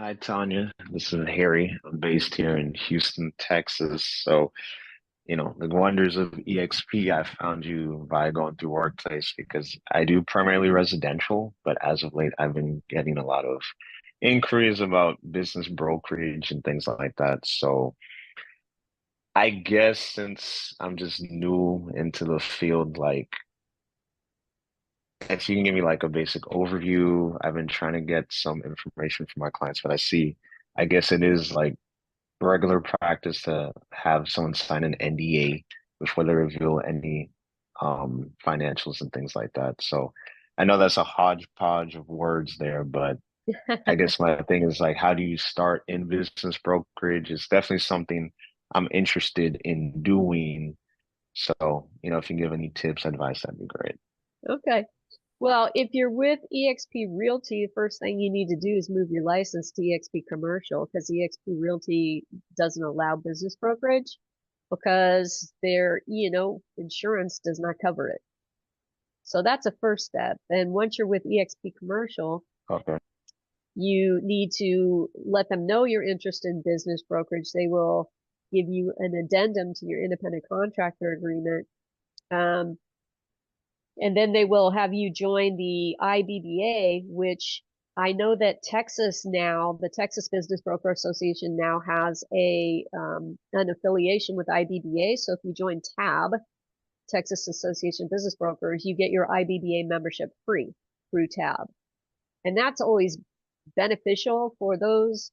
Hi, Tanya. This is Harry. I'm based here in Houston, Texas. So, the wonders of EXP, I found you by going through Workplace because I do primarily residential, but as of late, I've been getting a lot of inquiries about business brokerage and things like that. So, I guess since I'm just new into the field, like, if you can give me like a basic overview, I've been trying to get some information from my clients, but I guess it is like regular practice to have someone sign an NDA before they reveal any financials and things like that. So I know that's a hodgepodge of words there, but I guess my thing is like, how do you start in business brokerage? It's definitely something I'm interested in doing. So, if you give any tips, advice, that'd be great. Okay. Well, if you're with EXP Realty, the first thing you need to do is move your license to EXP Commercial because EXP Realty doesn't allow business brokerage because their E&O insurance does not cover it. So that's a first step. And once you're with EXP Commercial, Okay. you need to let them know you're interested in business brokerage. They will give you an addendum to your independent contractor agreement. And then they will have you join the IBBA, which I know that Texas now, the Texas Business Broker Association now has an affiliation with IBBA. So if you join TAB, Texas Association of Business Brokers, you get your IBBA membership free through TAB. And that's always beneficial for those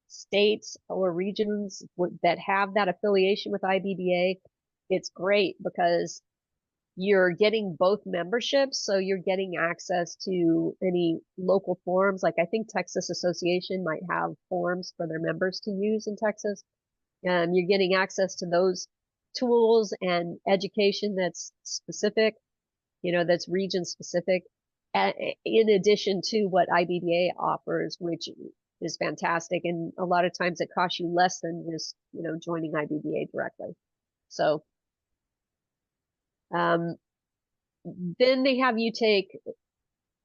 states or regions that have that affiliation with IBBA. It's great because you're getting both memberships, so you're getting access to any local forums. Like I think Texas Association might have forums for their members to use in Texas. You're getting access to those tools and education that's specific, that's region specific, in addition to what IBBA offers, which is fantastic. And a lot of times it costs you less than just, joining IBBA directly. So, then they have you take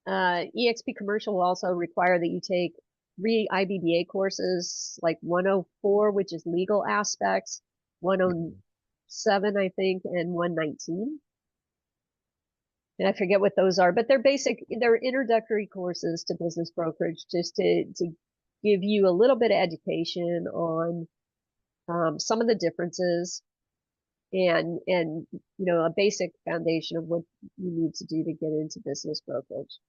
EXP Commercial will also require that you take 3 IBBA courses, like 104, which is legal aspects, 107, I think, and 119. And I forget what those are, but they're introductory courses to business brokerage, just to give you a little bit of education on some of the differences and a basic foundation of what you need to do to get into business brokerage.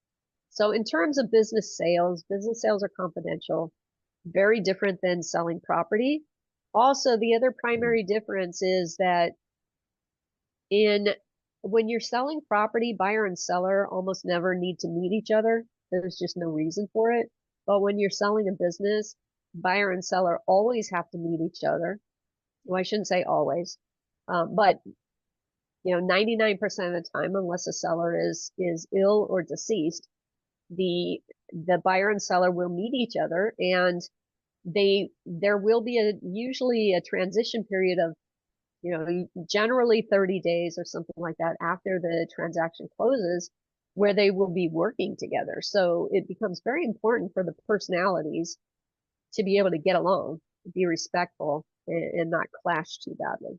So in terms of business sales are confidential, very different than selling property. Also, the other primary difference is that when you're selling property, buyer and seller almost never need to meet each other. There's just no reason for it. But when you're selling a business, buyer and seller always have to meet each other. Well, I shouldn't say always. But 99% of the time, unless a seller is ill or deceased, the buyer and seller will meet each other, and there will be usually a transition period of generally 30 days or something like that after the transaction closes, where they will be working together. So it becomes very important for the personalities to be able to get along, be respectful, and not clash too badly.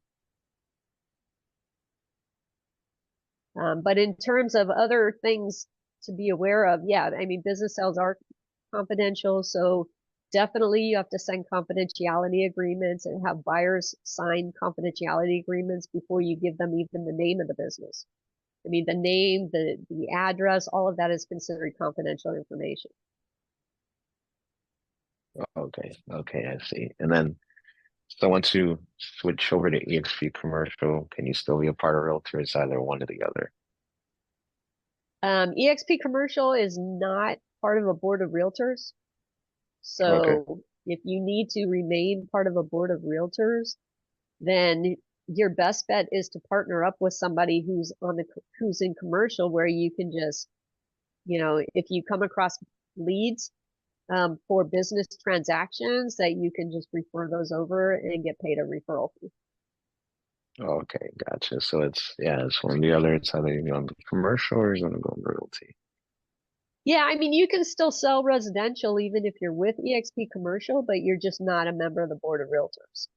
But in terms of other things to be aware of, yeah, I mean, business sales are confidential. So definitely you have to send confidentiality agreements and have buyers sign confidentiality agreements before you give them even the name of the business. I mean, the name, the address, all of that is considered confidential information. Okay. Okay, I see. And then, so once you switch over to EXP Commercial, can you still be a part of Realtor? It's either one or the other. EXP Commercial is not part of a board of realtors. Okay. So if you need to remain part of a board of realtors, then your best bet is to partner up with somebody who's in commercial, where you can just, if you come across leads for business transactions, that you can just refer those over and get paid a referral fee. Okay, gotcha. So it's one or the other. It's either you're going to be commercial or you're going to go realty. Yeah, I mean, you can still sell residential even if you're with EXP Commercial, but you're just not a member of the Board of Realtors.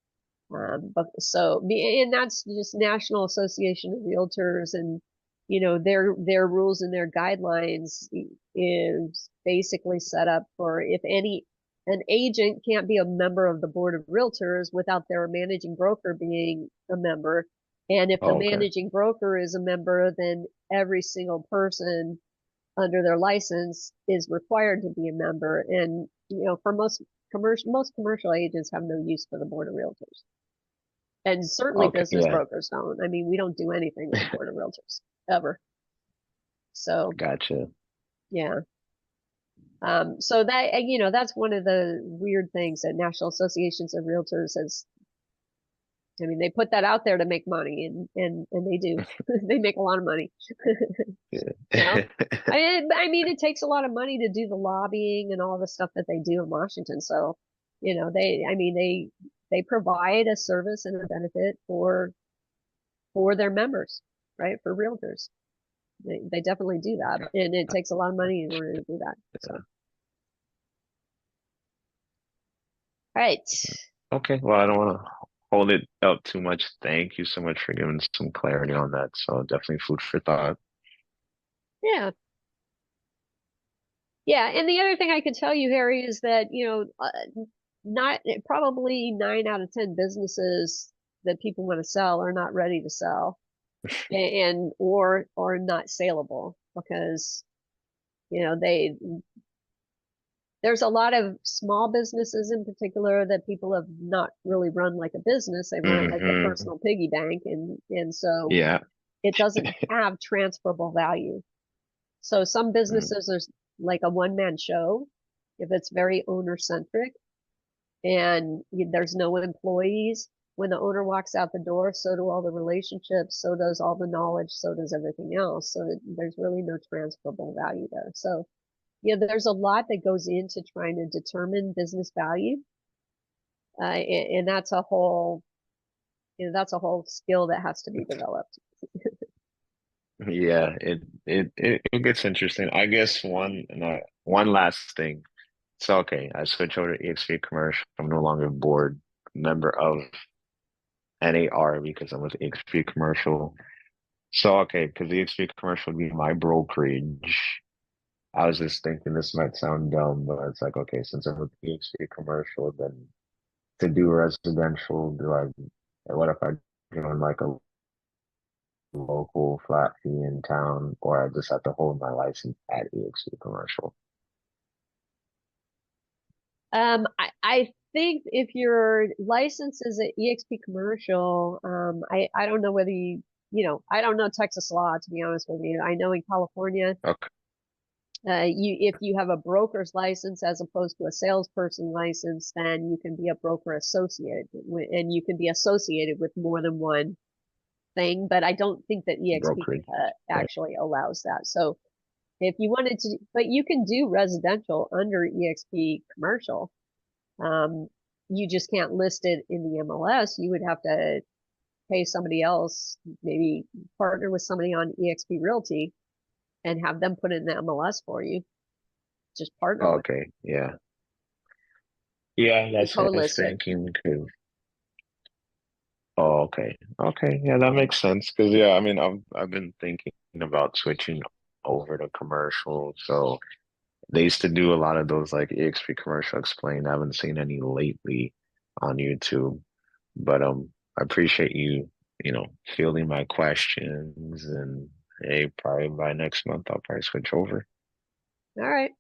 But so, and that's just National Association of Realtors, and their rules and their guidelines is basically set up for if an agent can't be a member of the Board of Realtors without their managing broker being a member, and if the Oh, okay. managing broker is a member, then every single person under their license is required to be a member. And for most commercial agents have no use for the Board of Realtors. And certainly Okay. business Yeah. brokers don't. I mean, we don't do anything with the Board of Realtors ever. So Gotcha. yeah. So that's one of the weird things that National Associations of Realtors has. I mean, they put that out there to make money, and they do. They make a lot of money. So, Yeah. I mean, it takes a lot of money to do the lobbying and all the stuff that they do in Washington. So, I mean, they provide a service and a benefit for their members, right? For realtors. They definitely do that, and it takes a lot of money in order to do that. So, all right. Okay. Well, I don't want to hold it up too much. Thank you so much for giving some clarity on that. So definitely food for thought. Yeah. Yeah. And the other thing I could tell you, Harry, is that, not probably 9 out of 10 businesses that people want to sell are not ready to sell and or not saleable because, they there's a lot of small businesses in particular that people have not really run like a business. They run it like a Hmm. personal piggy bank, and so Yeah. it doesn't have transferable value. So some Mm. businesses are like a one-man show if it's very owner centric and there's no employees. When the owner walks out the door, so do all the relationships, so does all the knowledge, so does everything else. So there's really no transferable value there. So there's a lot that goes into trying to determine business value, and that's a whole skill that has to be developed. Yeah, it gets interesting. I guess one last thing. So okay, I switch over to EXP Commercial. I'm no longer a board member of NAR because I'm with EXP Commercial. So okay, because EXP Commercial would be my brokerage. I was just thinking this might sound dumb, but it's like okay, since I'm with EXP Commercial, then to do residential, what if I join like a local flat fee in town, or I just have to hold my license at EXP Commercial? I think if your license is at EXP Commercial, I don't know whether I don't know Texas law, to be honest with you. I know in California, Okay. if you have a broker's license as opposed to a salesperson license, then you can be a broker associate, and you can be associated with more than one thing. But I don't think that EXP Brokerage. Right. actually allows that. So if you wanted to, but you can do residential under EXP Commercial. Um, you just can't list it in the MLS. You would have to pay somebody else, maybe partner with somebody on EXP Realty and have them put it in the MLS for you. Just partner with Okay. Yeah. Yeah, and that's what I was co-list it. thinking. Oh, okay. Okay. Yeah, that makes sense. Because yeah, I mean, I've been thinking about switching over to commercial. So they used to do a lot of those like EXP commercial explained. I haven't seen any lately on YouTube, but I appreciate you fielding my questions, and hey, probably by next month I'll probably switch over. All right.